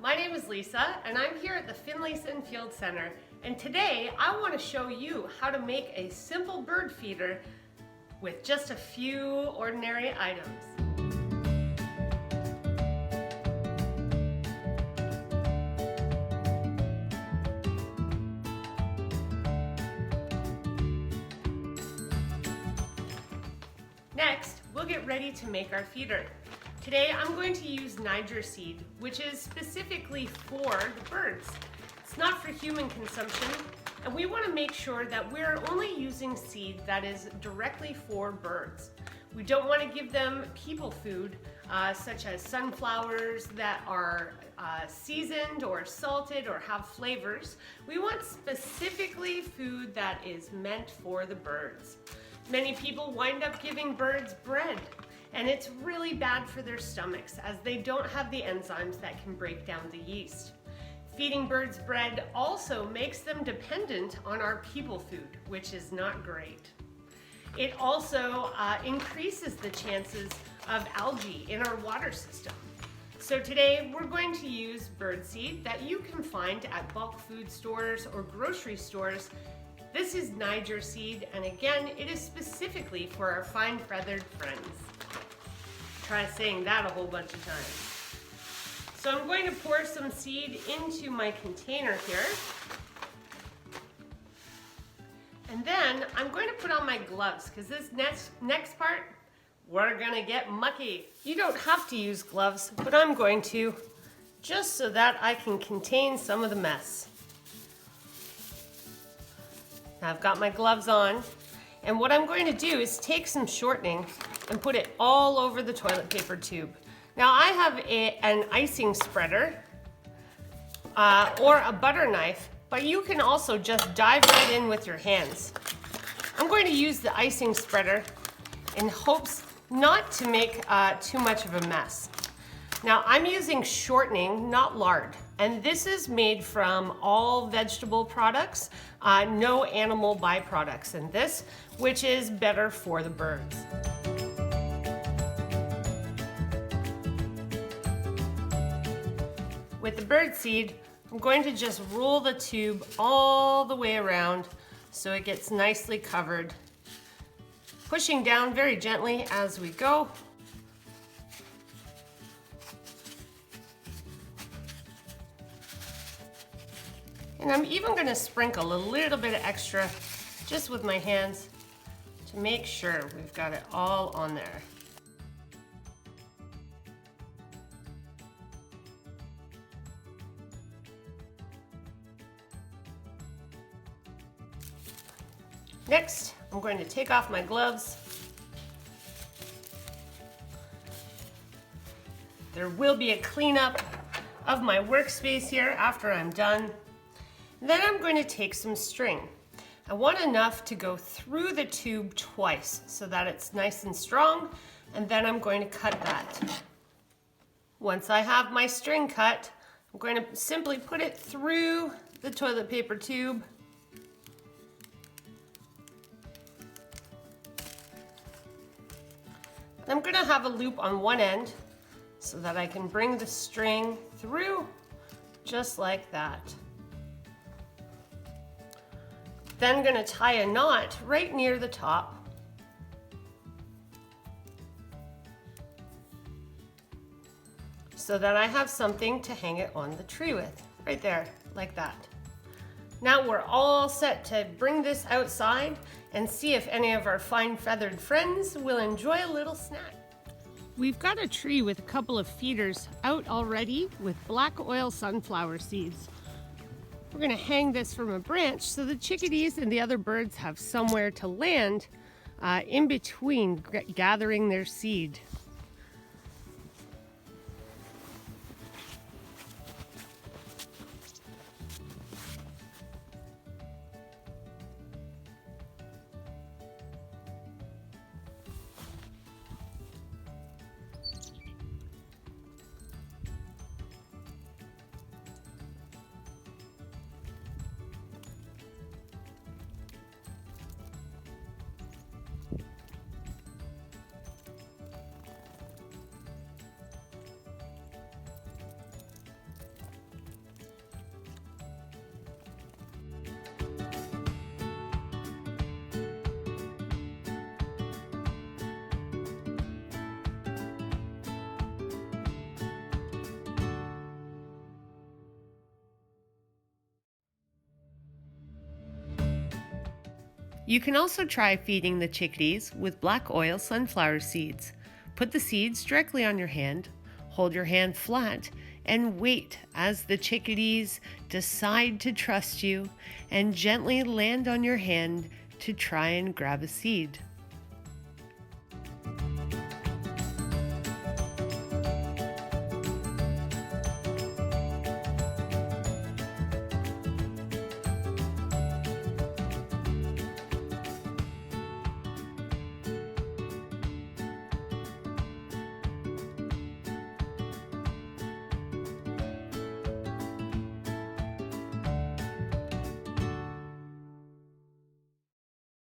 my name is Lisa and I'm here at the Finlayson Field Center, and today I want to show you how to make a simple bird feeder with just a few ordinary items. Next, we'll get ready to make our feeder. Today I'm going to use nyjer seed, which is specifically for the birds. It's not for human consumption, and we want to make sure that we're only using seed that is directly for birds. We don't want to give them people food, such as sunflowers that are seasoned or salted or have flavors. We want specifically food that is meant for the birds. Many people wind up giving birds bread, and it's really bad for their stomachs as they don't have the enzymes that can break down the yeast. Feeding birds bread also makes them dependent on our people food, which is not great. It also increases the chances of algae in our water system. So today we're going to use bird seed that you can find at bulk food stores or grocery stores. This is nyjer seed, and again, it is specifically for our fine feathered friends. Try saying that a whole bunch of times. So I'm going to pour some seed into my container here. And then I'm going to put on my gloves because this next part, we're gonna get mucky. You don't have to use gloves, but I'm going to, just so that I can contain some of the mess. Now I've got my gloves on, and what I'm going to do is take some shortening and put it all over the toilet paper tube. Now I have an icing spreader or a butter knife, but you can also just dive right in with your hands. I'm going to use the icing spreader in hopes not to make too much of a mess. Now I'm using shortening, not lard, and this is made from all vegetable products, no animal byproducts in this, which is better for the birds. With the bird seed, I'm going to just roll the tube all the way around so it gets nicely covered, pushing down very gently as we go. And I'm even going to sprinkle a little bit of extra just with my hands to make sure we've got it all on there. Next, I'm going to take off my gloves. There will be a cleanup of my workspace here after I'm done. Then I'm going to take some string. I want enough to go through the tube twice so that it's nice and strong, and then I'm going to cut that. Once I have my string cut, I'm going to simply put it through the toilet paper tube. I'm going to have a loop on one end so that I can bring the string through just like that. Then I'm going to tie a knot right near the top. So that I have something to hang it on the tree with, right there, like that. Now we're all set to bring this outside and see if any of our fine feathered friends will enjoy a little snack. We've got a tree with a couple of feeders out already with black oil sunflower seeds. We're going to hang this from a branch so the chickadees and the other birds have somewhere to land in between gathering their seed. You can also try feeding the chickadees with black oil sunflower seeds. Put the seeds directly on your hand, hold your hand flat, and wait as the chickadees decide to trust you and gently land on your hand to try and grab a seed.